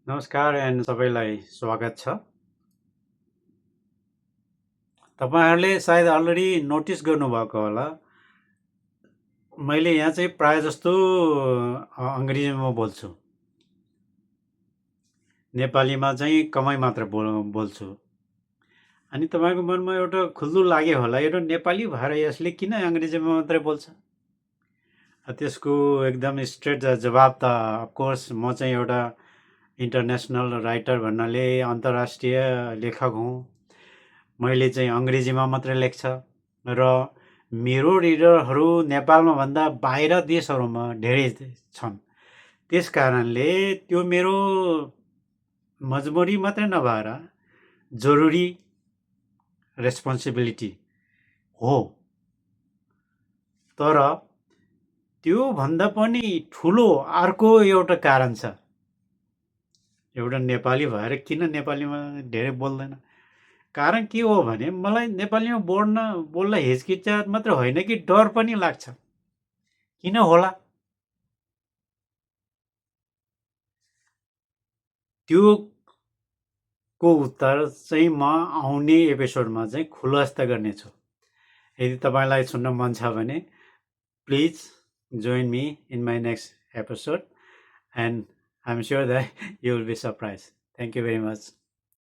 नमस्कार एन्ड सबैलाई स्वागत छ। तपाईँहरूले सायद अलरेडी नोटिस गर्नुभएको होला, मैले यहाँ चाहिँ प्राय जस्तो अङ्ग्रेजीमा बोल्छु, नेपालीमा चाहिँ कमै मात्र बोल्छु। अनि तपाईँको मनमा एउटा खुल्दु लाग्यो होला, यो नेपाली भएर यसले किन अङ्ग्रेजीमा मात्रै बोल्छ? त्यसको एकदम स्ट्रेट जवाब त अफकोर्स म चाहिँ एउटा इन्टरनेसनल राइटर भन्नाले अन्तर्राष्ट्रिय लेखक हुँ। मैले चाहिँ अङ्ग्रेजीमा मात्रै लेख्छ र मेरो रिडरहरू नेपालमा भन्दा बाहिर देशहरूमा धेरै छन्। त्यस कारणले त्यो मेरो मजबुरी मात्रै नभएर जरुरी रेस्पोन्सिबिलिटी हो। तर त्यो भन्दा पनि ठुलो अर्को एउटा कारण छ। एउटा नेपाली भएर किन नेपालीमा धेरै बोल्दैन? कारण के हो भने मलाई नेपालीमा बोल्न हिचकिचाहट मात्र होइन कि डर पनि लाग्छ। किन होला? त्यो को उत्तर चाहिँ म आउने एपिसोडमा चाहिँ खुलस्त गर्नेछु। यदि तपाईँलाई सुन्न मन छ भने please join me in my next episode and I am sure that you will be surprise. Thank you very much.